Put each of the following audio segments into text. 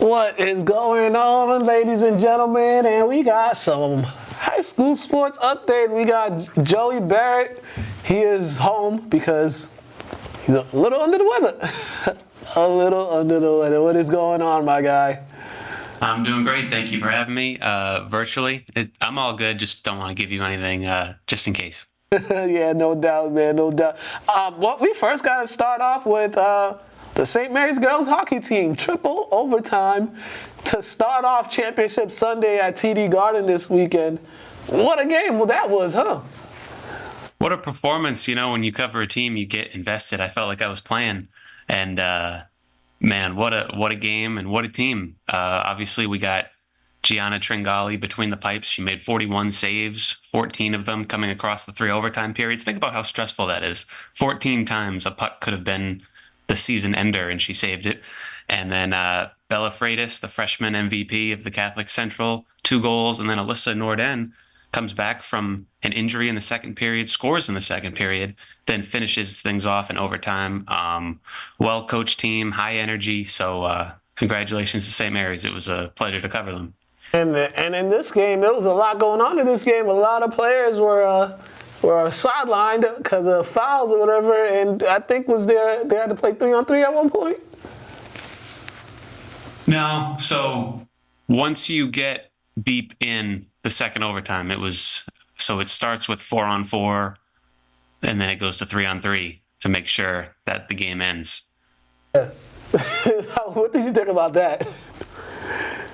What is going on, ladies and gentlemen? And we got some high school sports update. We got Joey Barrett. He is home because he's a little under the weather. A little under the weather. What is going on, my guy? I'm doing great. Thank you for having me virtually. I'm all good. Just don't want to give you anything just in case. Yeah, no doubt, man, no doubt. Well, we first got to start off with the St. Mary's girls hockey team. Triple overtime to start off Championship Sunday at TD Garden this weekend. What a game that was, huh? What a performance. You know, when you cover a team, you get invested. I felt like I was playing. And, man, what a game and what a team. Obviously, we got Gianna Tringali between the pipes. She made 41 saves, 14 of them coming across the 3 overtime periods. Think about how stressful that is. 14 times a puck could have been the season ender, and she saved it. And then Bella Freitas, the freshman MVP of the Catholic Central, 2 goals. And then Alyssa Norden comes back from an injury in the second period, scores in the second period, then finishes things off in overtime. Well-coached team, high energy. So congratulations to St. Mary's. It was a pleasure to cover them. And in this game, there was a lot going on in this game. A lot of players were sidelined because of fouls or whatever, and I think they had to play 3-on-3 at one point. No, so once you get deep in the second overtime, it starts with 4-on-4, and then it goes to 3-on-3 to make sure that the game ends. Yeah. What did you think about that?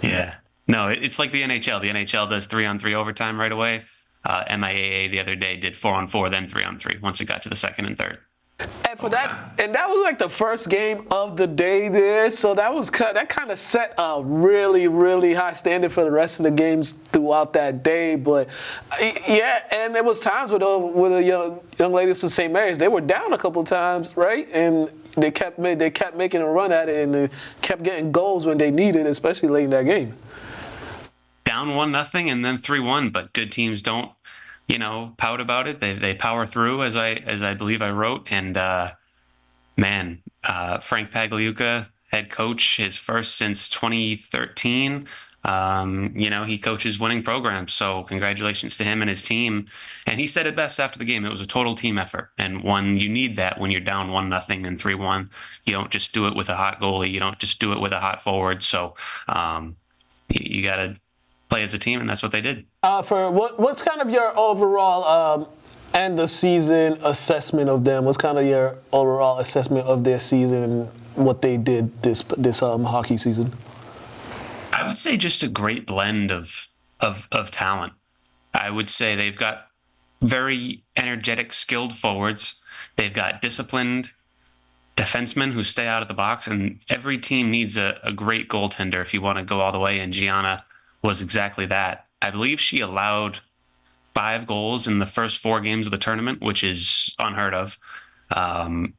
Yeah. No, it's like the NHL. The NHL does 3-on-3 overtime right away. MIAA the other day did 4-on-4, then 3-on-3 once it got to the second and third. And that was like the first game of the day there, so that kind of set a really, really high standard for the rest of the games throughout that day. But yeah, and there was times with the young ladies from St. Mary's, they were down a couple times, right? And they kept making a run at it, and they kept getting goals when they needed, especially late in that game. Down 1-0 and then 3-1, but good teams don't, pout about it. They power through, as I believe I wrote. And Frank Pagliuca, head coach, his first since 2013. He coaches winning programs, so congratulations to him and his team. And he said it best after the game. It was a total team effort, and you need that when you're down 1-0 and 3-1. You don't just do it with a hot goalie. You don't just do it with a hot forward. So you got to play as a team, and that's what they did. For what's kind of your overall end of season assessment of them? What's kind of your overall assessment of their season and what they did this hockey season? I would say just a great blend of talent. I would say they've got very energetic, skilled forwards. They've got disciplined defensemen who stay out of the box, and every team needs a great goaltender if you want to go all the way, and Gianna was exactly that. I believe she allowed 5 goals in the first 4 games of the tournament, which is unheard of.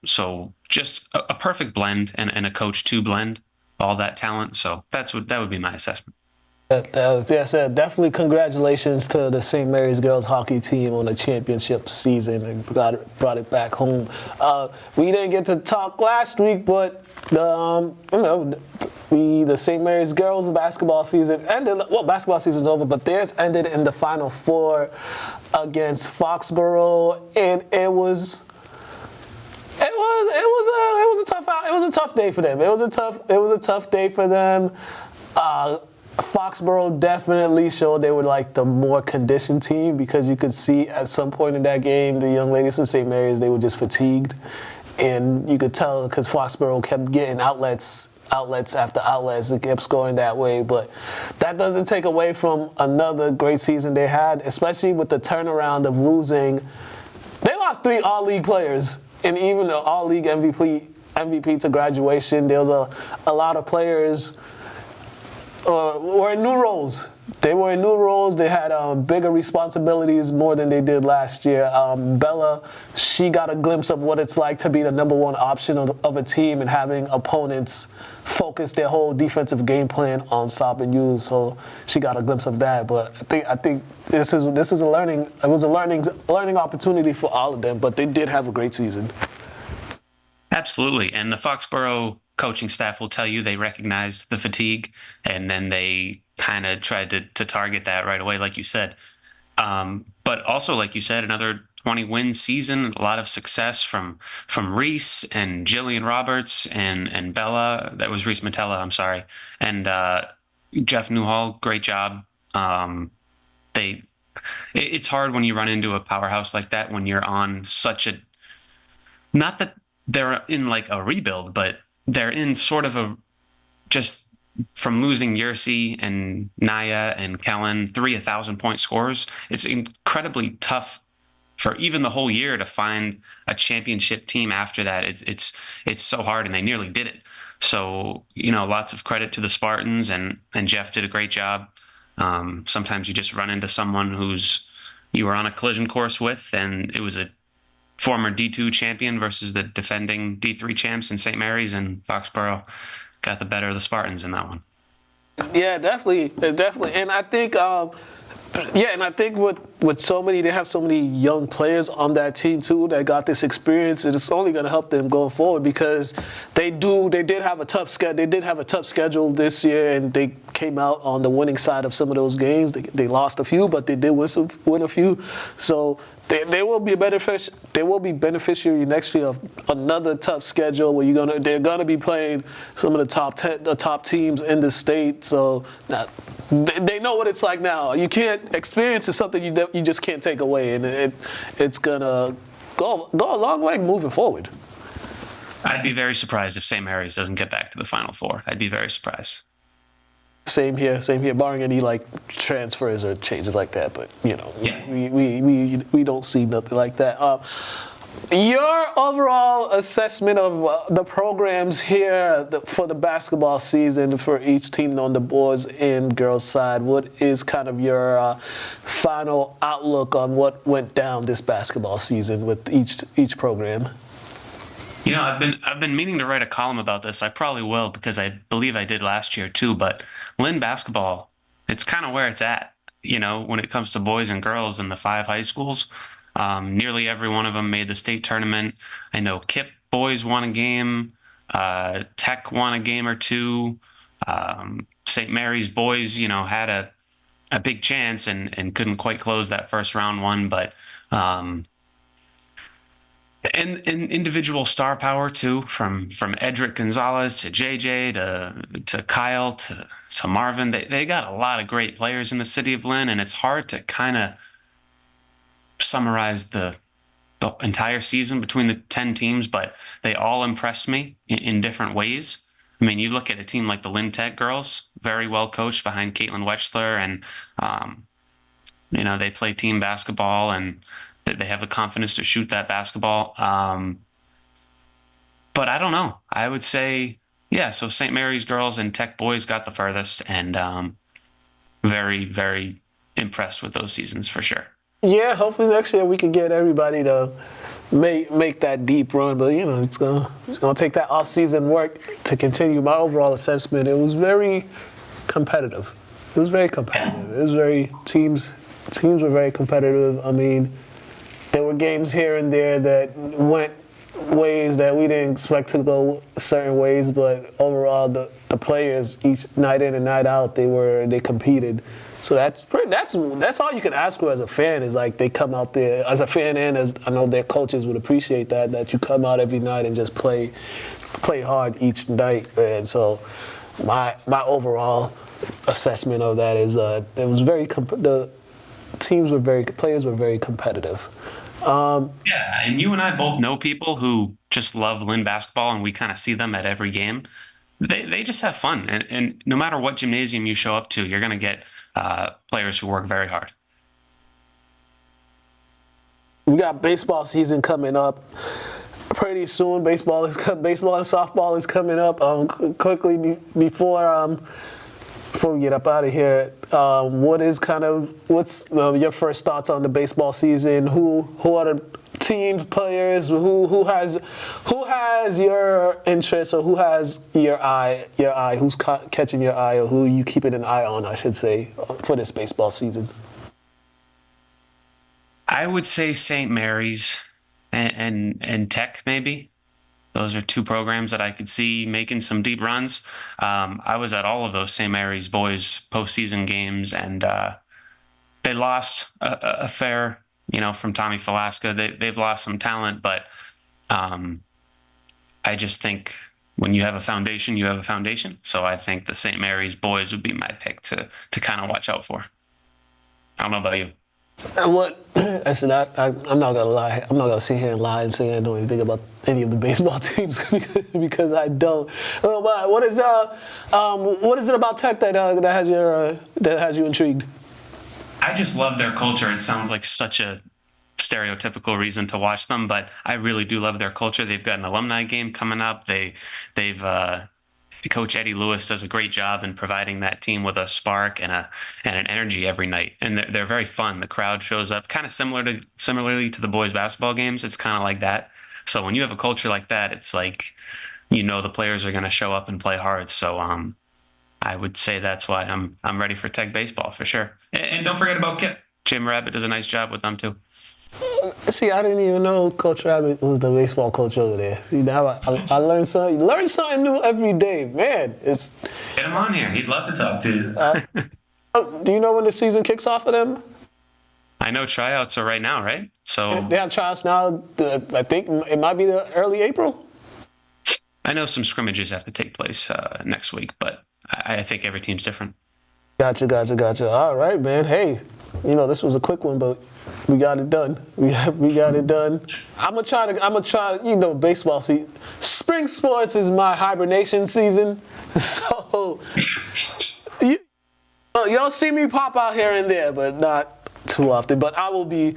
So just a perfect blend and a coach to blend all that talent. So that would be my assessment. Yes, definitely congratulations to the St. Mary's girls hockey team on the championship season and brought it back home. We didn't get to talk last week, but the St. Mary's girls basketball season ended. Well, basketball season's over, but theirs ended in the Final Four against Foxborough, and it was a tough day for them. It was a tough day for them. Foxborough definitely showed they were like the more conditioned team, because you could see at some point in that game the young ladies from St. Mary's, they were just fatigued, and you could tell because Foxborough kept getting outlets after outlets. It kept scoring that way, but that doesn't take away from another great season they had, especially with the turnaround of losing. They lost 3 all-league players, and even the all-league MVP to graduation. There was a lot of players were in new roles. They were in new roles. They had bigger responsibilities, more than they did last year. Bella, she got a glimpse of what it's like to be the number 1 option of a team and having opponents focus their whole defensive game plan on stopping you. So she got a glimpse of that. But I think this is a learning opportunity for all of them. But they did have a great season. Absolutely. And the Foxborough coaching staff will tell you they recognize the fatigue, and then they kind of tried to target that right away, like you said. But also, like you said, another 20-win season, a lot of success from Reese and Jillian Roberts and Bella. That was Reese Matella, I'm sorry, and Jeff Newhall. Great job. They it's hard when you run into a powerhouse like that when you're on such a, not that they're in like a rebuild, but they're in sort of a, just from losing Yersey and Naya and Kellen, 1,000-point scores. It's incredibly tough for even the whole year to find a championship team after that. It's so hard, and they nearly did it. So, lots of credit to the Spartans, and Jeff did a great job. Sometimes you just run into someone who's you were on a collision course with, and it was a former D2 champion versus the defending D3 champs in St. Mary's, and Foxborough got the better of the Spartans in that one. Yeah, definitely. And I think, with so many, they have so many young players on that team too that got this experience. It's only going to help them going forward, because they did have a tough schedule this year, and they came out on the winning side of some of those games. They lost a few, but they did win a few. So they will be beneficiary next year of another tough schedule where they're gonna be playing some of the top teams in the state. So now, they know what it's like now. You can't experience is something you just can't take away, and it's gonna go a long way moving forward. I'd be very surprised if St. Mary's doesn't get back to the Final Four. I'd be very surprised. Same here, barring any transfers or changes like that. But Yeah. we don't see nothing like that. Your overall assessment of the programs here for the basketball season for each team on the boys and girls side, what is kind of your final outlook on what went down this basketball season with each program? I've been meaning to write a column about this. I probably will, because I believe I did last year too. But Lynn basketball, it's kind of where it's at. When it comes to boys and girls in the 5 high schools, nearly every one of them made the state tournament. I know Kip boys won a game, Tech won a game or two. St. Mary's boys, had a big chance and couldn't quite close that first round one, but. And individual star power too, from Edric Gonzalez to JJ to Kyle to Marvin. They got a lot of great players in the city of Lynn, and it's hard to kind of summarize the entire season between the 10 teams, but they all impressed me in different ways. I mean, you look at a team like the Lynn Tech girls, very well coached behind Caitlin Wechsler, and they play team basketball, and they have the confidence to shoot that basketball. But I don't know. I would say, so St. Mary's girls and Tech boys got the furthest, and very, very impressed with those seasons for sure. Yeah, hopefully next year we can get everybody to make that deep run. But, it's gonna take that off-season work to continue. My overall assessment, it was very competitive. It was very competitive. It was very teams were very competitive. I mean, there were games here and there that went ways that we didn't expect to go certain ways, but overall the players each night in and night out they competed. So that's all you can ask for as a fan, is like they come out there as a fan, and as I know their coaches would appreciate that you come out every night and just play hard each night. And so my overall assessment of that is it was very players were very competitive. And you and I both know people who just love Lynn basketball, and we kind of see them at every game. They just have fun, and no matter what gymnasium you show up to, you're going to get players who work very hard. We got baseball season coming up pretty soon. Baseball and softball is coming up. Quickly before we get up out of here, what's your first thoughts on the baseball season? Who are the teams, players? Who has your interest, or who has your eye? Who's catching your eye, or who you keeping an eye on, I should say, for this baseball season? I would say St. Mary's and Tech, maybe. Those are two programs that I could see making some deep runs. I was at all of those St. Mary's boys postseason games, and they lost a fair, from Tommy Falaska. They've lost some talent, but I just think when you have a foundation, you have a foundation. So I think the St. Mary's boys would be my pick to kind of watch out for. I don't know about you. And what I said, I'm not gonna lie. I'm not gonna sit here and lie and say I know anything about any of the baseball teams because I don't. But what is it about Tech that has you intrigued? I just love their culture. It sounds like such a stereotypical reason to watch them, but I really do love their culture. They've got an alumni game coming up. They've Coach Eddie Lewis does a great job in providing that team with a spark and an energy every night, and they're very fun. The crowd shows up, kind of similarly to the boys' basketball games. It's kind of like that. So when you have a culture like that, it's like the players are going to show up and play hard. So I would say that's why I'm ready for Tech baseball for sure. And don't forget about Kip. Jim Rabbit does a nice job with them too. See, I didn't even know Coach Rabbit was the baseball coach over there. See, now I learned something. You learn something new every day, man. Get him on here. He'd love to talk to you. Do you know when the season kicks off for them? I know tryouts are right now, right? So they have tryouts now. I think it might be the early April. I know some scrimmages have to take place next week, but I think every team's different. Gotcha. All right, man. Hey, this was a quick one, but we got it done. We got it done. I'm gonna try. Baseball season. Spring sports is my hibernation season, so y'all see me pop out here and there, but not too often. But I will be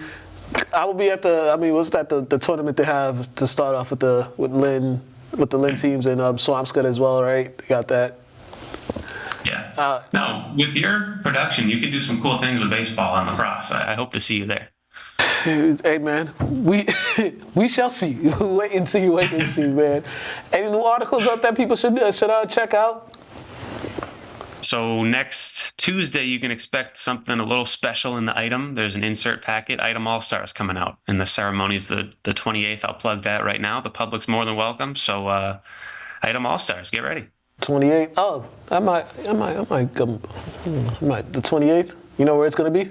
at the. What's that? The tournament they have to start off with the Lynn teams and Swampscott as well, right? They got that. Yeah. Now, with your production, you can do some cool things with baseball and lacrosse. I hope to see you there. Hey, man, we shall see. Wait and see, man. Any new articles out there people should check out? So next Tuesday, you can expect something a little special in the item. There's an insert packet. Item All-Stars coming out. And the ceremony's the 28th. I'll plug that right now. The public's more than welcome. So Item All-Stars, get ready. 28th. Oh, I might come. The 28th. You know where it's going to be?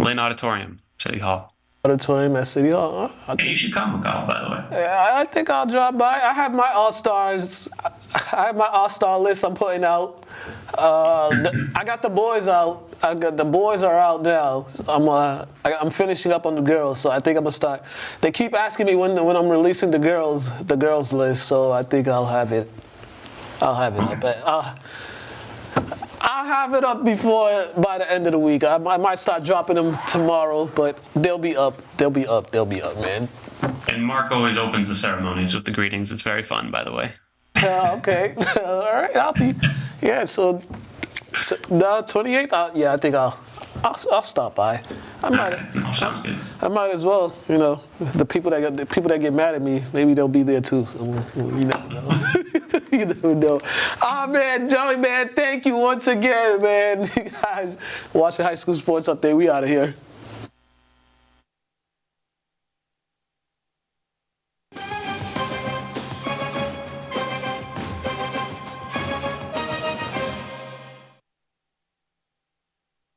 Lynn Auditorium, City Hall. Auditorium at City Hall. Hey, you should come, McCall, by the way. I think I'll drop by. I have my All-Stars. I have my All-Star list I'm putting out. I got the boys out. The boys are out now. I'm finishing up on the girls, so I think I'm gonna start. They keep asking me when I'm releasing the girls list, so I think I'll have it. I'll have it up. I'll have it up by the end of the week. I might start dropping them tomorrow, but they'll be up. They'll be up, man. And Mark always opens the ceremonies with the greetings. It's very fun, by the way. Okay. All right. I'll be. Yeah. So the 28th. I think I'll stop by. Sounds good. I might as well. The people that get mad at me, maybe they'll be there too. You never know. You never know. Oh man, Joey, man, thank you once again, man. You guys watching high school sports up there. We out of here.